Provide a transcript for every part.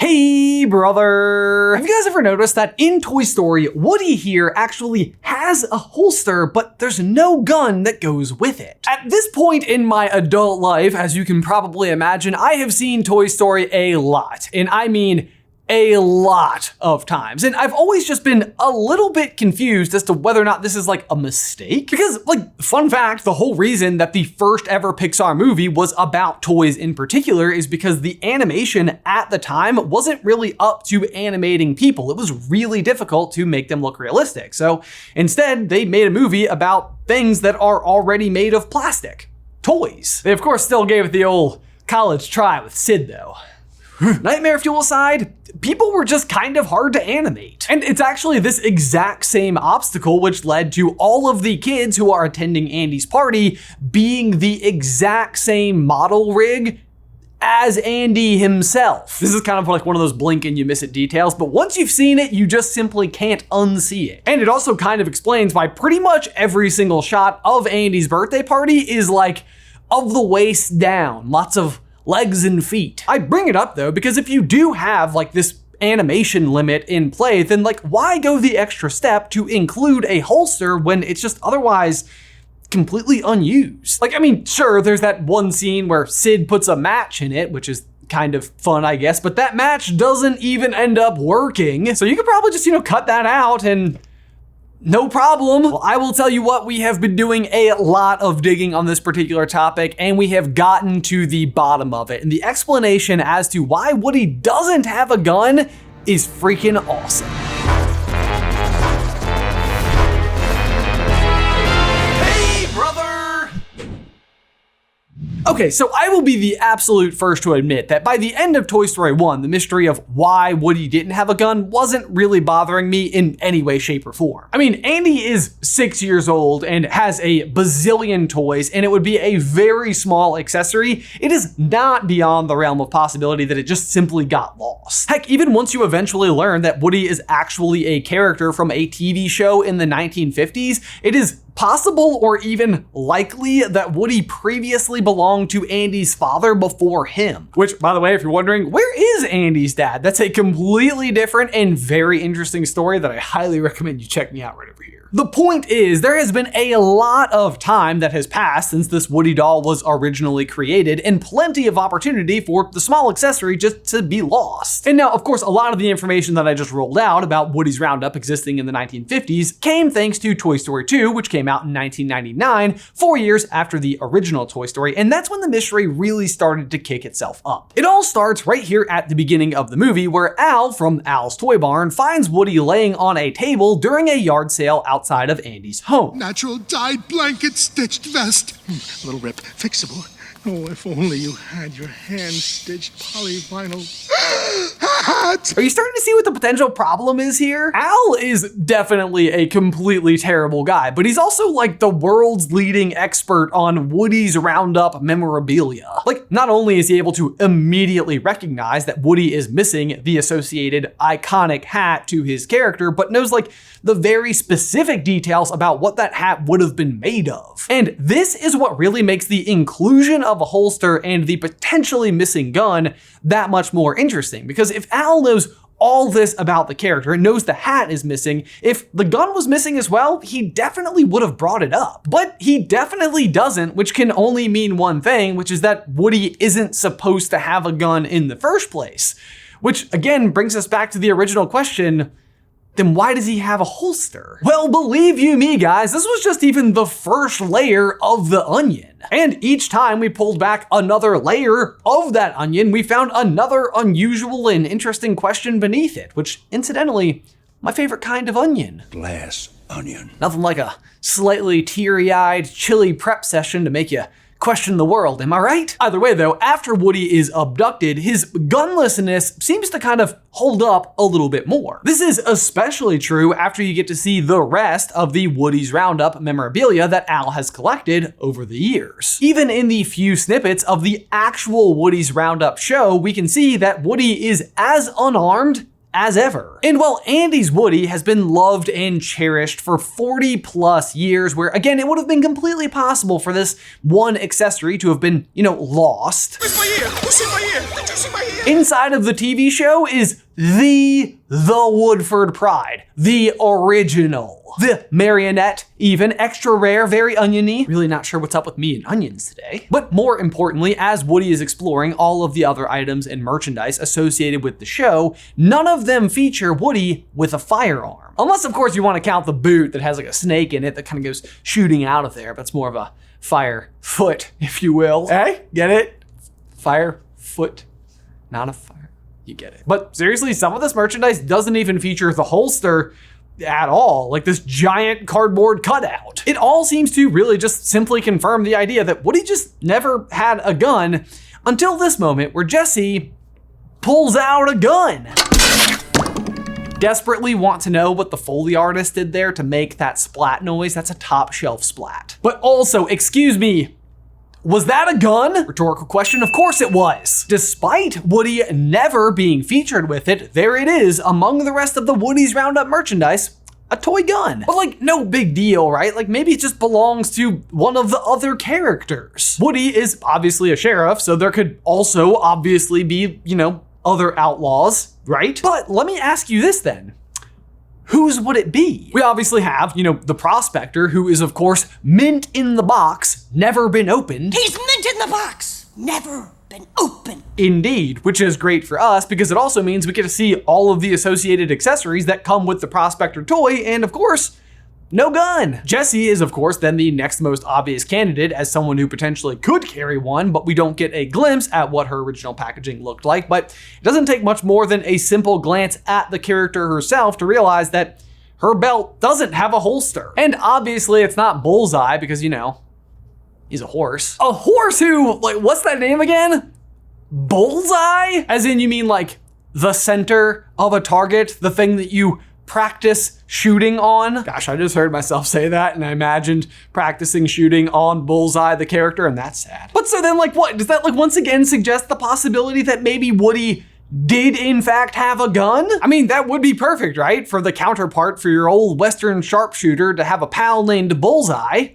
Hey brother! Have you guys ever noticed that in Toy Story, Woody here actually has a holster, but there's no gun that goes with it? At this point in my adult life, as you can probably imagine, I have seen Toy Story a lot, and I mean a lot of times. And I've always just been a little bit confused as to whether or not this is like a mistake. Because fun fact, the whole reason that the first ever Pixar movie was about toys in particular is because the animation at the time wasn't really up to animating people. It was really difficult to make them look realistic. So instead, they made a movie about things that are already made of plastic. Toys. They of course still gave it the old college try with Sid though. Nightmare Fuel aside, people were just kind of hard to animate. And it's actually this exact same obstacle which led to all of the kids who are attending Andy's party being the exact same model rig as Andy himself. This is kind of like one of those blink and you miss it details, but once you've seen it, you just simply can't unsee it. And it also kind of explains why pretty much every single shot of Andy's birthday party is like of the waist down, lots of legs and feet. I bring it up though, because if you do have like this animation limit in play, then like why go the extra step to include a holster when it's just otherwise completely unused? Like, I mean, sure, there's that one scene where Sid puts a match in it, which is kind of fun, I guess, but that match doesn't even end up working. So you could probably just, cut that out and no problem. Well, I will tell you what, we have been doing a lot of digging on this particular topic and we have gotten to the bottom of it. And the explanation as to why Woody doesn't have a gun is freaking awesome. Hey, brother! Okay, so I will be the absolute first to admit that by the end of Toy Story 1, the mystery of why Woody didn't have a gun wasn't really bothering me in any way, shape, or form. I mean, Andy is 6 years old and has a bazillion toys, and it would be a very small accessory. It is not beyond the realm of possibility that it just simply got lost. Heck, even once you eventually learn that Woody is actually a character from a TV show in the 1950s, it is possible or even likely that Woody previously belonged to Andy's father before him. Which, by the way, if you're wondering, where is Andy's dad? That's a completely different and very interesting story that I highly recommend you check me out right over here. The point is, there has been a lot of time that has passed since this Woody doll was originally created, and plenty of opportunity for the small accessory just to be lost. And now, of course, a lot of the information that I just rolled out about Woody's Roundup existing in the 1950s came thanks to Toy Story 2, which came out in 1999, 4 years after the original Toy Story, and that's when the mystery really started to kick itself up. It all starts right here at the beginning of the movie, where Al from Al's Toy Barn finds Woody laying on a table during a yard sale outside of Andy's home. Natural dyed blanket stitched vest. A little rip, fixable. Oh, if only you had your hand-stitched polyvinyl hat. Are you starting to see what the potential problem is here? Al is definitely a completely terrible guy, but he's also like the world's leading expert on Woody's Roundup memorabilia. Like, not only is he able to immediately recognize that Woody is missing the associated iconic hat to his character, but knows like the very specific details about what that hat would have been made of. And this is what really makes the inclusion of a holster and the potentially missing gun that much more interesting, because if Al knows all this about the character and knows the hat is missing, if the gun was missing as well, he definitely would have brought it up. But he definitely doesn't, which can only mean one thing, which is that Woody isn't supposed to have a gun in the first place. Which again brings us back to the original question, then why does he have a holster? Well, believe you me, guys, this was just even the first layer of the onion. And each time we pulled back another layer of that onion, we found another unusual and interesting question beneath it, which incidentally, my favorite kind of onion. Glass onion. Nothing like a slightly teary-eyed, chilly prep session to make you question the world, am I right? Either way though, after Woody is abducted, his gunlessness seems to kind of hold up a little bit more. This is especially true after you get to see the rest of the Woody's Roundup memorabilia that Al has collected over the years. Even in the few snippets of the actual Woody's Roundup show, we can see that Woody is as unarmed as ever. And while Andy's Woody has been loved and cherished for 40 plus years, where again, it would have been completely possible for this one accessory to have been, lost. Where's my ear? Who's in my ear? Did you see my ear? Inside of the TV show is the Woodford Pride, the original. The marionette, even extra rare, very oniony. Really not sure what's up with me and onions today. But more importantly, as Woody is exploring all of the other items and merchandise associated with the show, none of them feature Woody with a firearm. Unless, of course, you want to count the boot that has like a snake in it that kind of goes shooting out of there. That's more of a fire foot, if you will. Hey, get it? Fire foot, not a fire. You get it. But seriously, some of this merchandise doesn't even feature the holster at all, like this giant cardboard cutout. It all seems to really just simply confirm the idea that Woody just never had a gun until this moment where Jesse pulls out a gun. Desperately want to know what the Foley artist did there to make that splat noise. That's a top shelf splat. But also, excuse me, was that a gun? Rhetorical question, of course it was. Despite Woody never being featured with it, there it is among the rest of the Woody's Roundup merchandise, a toy gun. But like, no big deal, right? Like maybe it just belongs to one of the other characters. Woody is obviously a sheriff, so there could also obviously be, other outlaws, right? But let me ask you this then. Whose would it be? We obviously have, the prospector, who is of course mint in the box, never been opened. He's mint in the box, never been opened. Indeed, which is great for us because it also means we get to see all of the associated accessories that come with the prospector toy, and of course, no gun. Jesse is of course then the next most obvious candidate as someone who potentially could carry one, but we don't get a glimpse at what her original packaging looked like. But it doesn't take much more than a simple glance at the character herself to realize that her belt doesn't have a holster. And obviously it's not Bullseye because, he's a horse. A horse who, what's that name again? Bullseye? As in you mean like the center of a target, the thing that you practice shooting on. Gosh, I just heard myself say that and I imagined practicing shooting on Bullseye, the character, and that's sad. But so then what? Does that once again suggest the possibility that maybe Woody did in fact have a gun? I mean, that would be perfect, right? For the counterpart for your old Western sharpshooter to have a pal named Bullseye.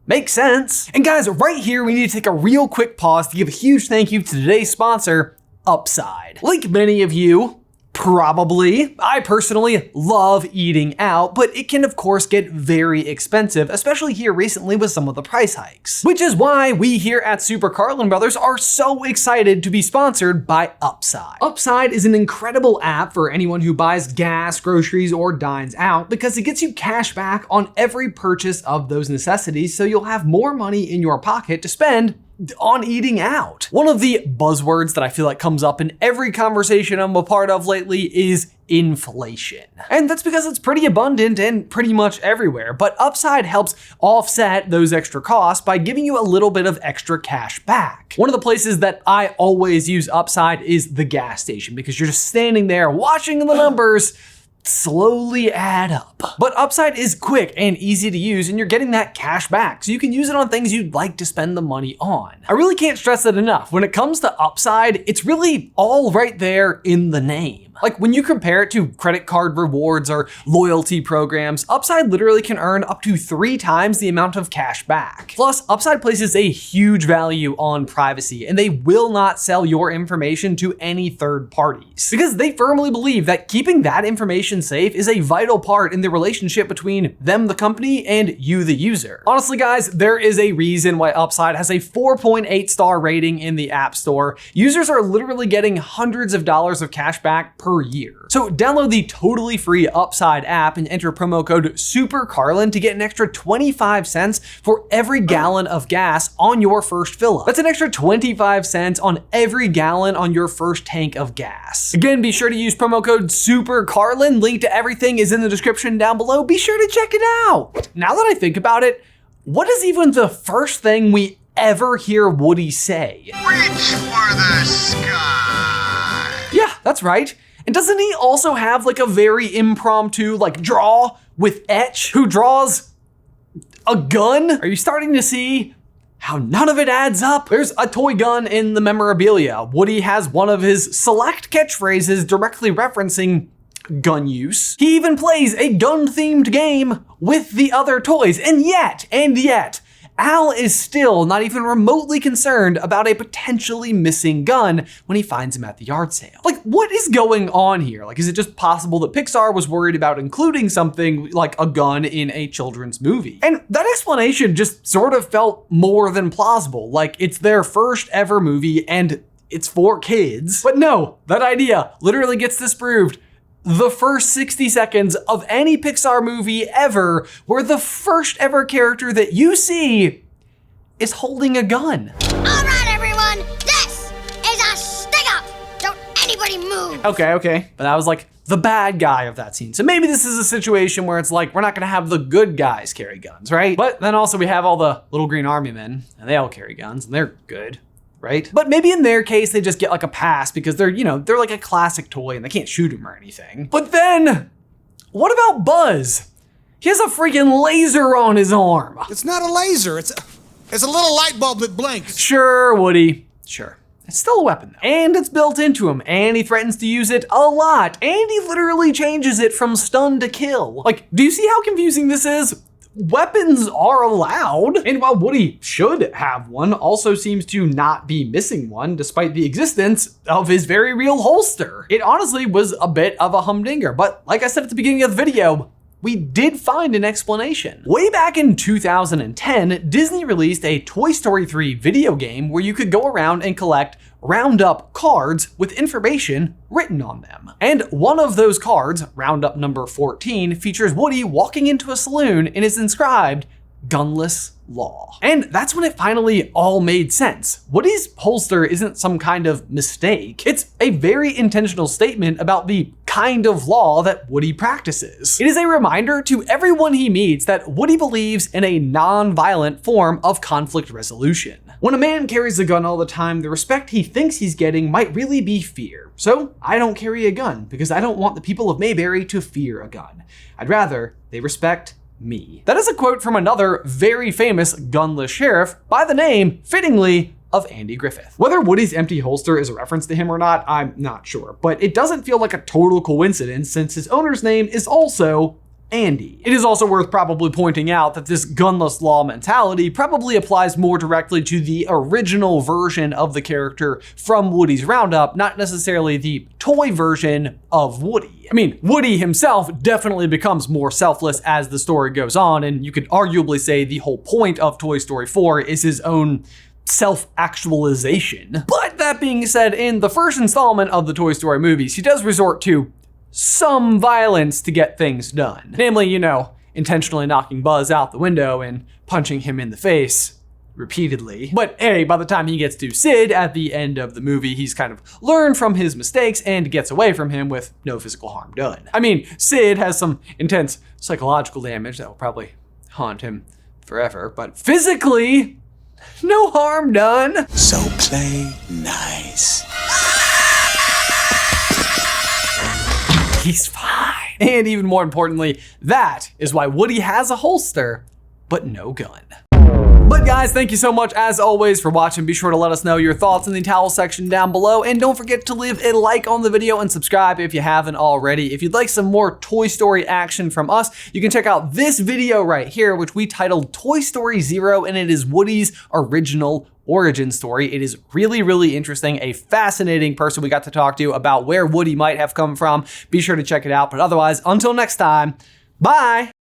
Makes sense. And guys, right here, we need to take a real quick pause to give a huge thank you to today's sponsor, Upside. Like many of you, probably. I personally love eating out, but it can of course get very expensive, especially here recently with some of the price hikes. Which is why we here at SuperCarlinBrothers are so excited to be sponsored by Upside. Upside is an incredible app for anyone who buys gas, groceries, or dines out because it gets you cash back on every purchase of those necessities, so you'll have more money in your pocket to spend on eating out. One of the buzzwords that I feel like comes up in every conversation I'm a part of lately is inflation. And that's because it's pretty abundant and pretty much everywhere, but Upside helps offset those extra costs by giving you a little bit of extra cash back. One of the places that I always use Upside is the gas station because you're just standing there watching the numbers slowly add up. But Upside is quick and easy to use, and you're getting that cash back, so you can use it on things you'd like to spend the money on. I really can't stress it enough. When it comes to Upside, it's really all right there in the name. Like when you compare it to credit card rewards or loyalty programs, Upside literally can earn up to 3 times the amount of cash back. Plus, Upside places a huge value on privacy, and they will not sell your information to any third parties because they firmly believe that keeping that information safe is a vital part in the relationship between them, the company, and you, the user. Honestly, guys, there is a reason why Upside has a 4.8 star rating in the App Store. Users are literally getting hundreds of dollars of cash back per year. So download the totally free Upside app and enter promo code SuperCarlin to get an extra 25 cents for every gallon of gas on your first fill up. That's an extra 25 cents on every gallon on your first tank of gas. Again, be sure to use promo code SuperCarlin. Link to everything is in the description down below. Be sure to check it out. Now that I think about it, what is even the first thing we ever hear Woody say? Reach for the sky. Yeah, that's right. And doesn't he also have a very impromptu draw with Etch, who draws a gun? Are you starting to see how none of it adds up? There's a toy gun in the memorabilia. Woody has one of his select catchphrases directly referencing gun use. He even plays a gun-themed game with the other toys, and yet, Al is still not even remotely concerned about a potentially missing gun when he finds him at the yard sale. Like, what is going on here? Like, is it just possible that Pixar was worried about including something like a gun in a children's movie? And that explanation just sort of felt more than plausible. Like, it's their first ever movie and it's for kids. But no, that idea literally gets disproved. The first 60 seconds of any Pixar movie ever, where the first ever character that you see is holding a gun. All right, everyone, this is a stick-up. Don't anybody move. Okay, but that was like the bad guy of that scene. So maybe this is a situation where it's like, we're not gonna have the good guys carry guns, right? But then also we have all the little green army men, and they all carry guns, and they're good. Right? But maybe in their case, they just get like a pass because they're like a classic toy and they can't shoot him or anything. But then, what about Buzz? He has a freaking laser on his arm. It's not a laser, it's a little light bulb that blinks. Sure, Woody, sure. It's still a weapon though. And it's built into him, and he threatens to use it a lot, and he literally changes it from stun to kill. Like, do you see how confusing this is? Weapons are allowed, and while Woody should have one, also seems to not be missing one despite the existence of his very real holster. It honestly was a bit of a humdinger, but like I said at the beginning of the video, we did find an explanation. Way back in 2010, Disney released a Toy Story 3 video game where you could go around and collect Roundup cards with information written on them. And one of those cards, Roundup number 14, features Woody walking into a saloon and is inscribed gunless law. And that's when it finally all made sense. Woody's holster isn't some kind of mistake. It's a very intentional statement about the kind of law that Woody practices. It is a reminder to everyone he meets that Woody believes in a non-violent form of conflict resolution. When a man carries a gun all the time, the respect he thinks he's getting might really be fear. So I don't carry a gun because I don't want the people of Mayberry to fear a gun. I'd rather they respect me. That is a quote from another very famous gunless sheriff by the name, fittingly, of Andy Griffith. Whether Woody's empty holster is a reference to him or not, I'm not sure, but it doesn't feel like a total coincidence since his owner's name is also Andy. It is also worth probably pointing out that this gunless law mentality probably applies more directly to the original version of the character from Woody's Roundup, not necessarily the toy version of Woody. I mean, Woody himself definitely becomes more selfless as the story goes on, and you could arguably say the whole point of Toy Story 4 is his own self-actualization. But that being said, in the first installment of the Toy Story movies, he does resort to some violence to get things done. Namely, intentionally knocking Buzz out the window and punching him in the face repeatedly. But hey, by the time he gets to Sid at the end of the movie, he's kind of learned from his mistakes and gets away from him with no physical harm done. I mean, Sid has some intense psychological damage that will probably haunt him forever, but physically, no harm done. So play nice. He's fine. And even more importantly, that is why Woody has a holster, but no gun. But guys, thank you so much as always for watching. Be sure to let us know your thoughts in the towel section down below, and don't forget to leave a like on the video and subscribe if you haven't already. If you'd like some more Toy Story action from us, you can check out this video right here, which we titled Toy Story 0, and it is Woody's original origin story. It is really, really interesting. A fascinating person we got to talk to about where Woody might have come from. Be sure to check it out. But otherwise, until next time, bye.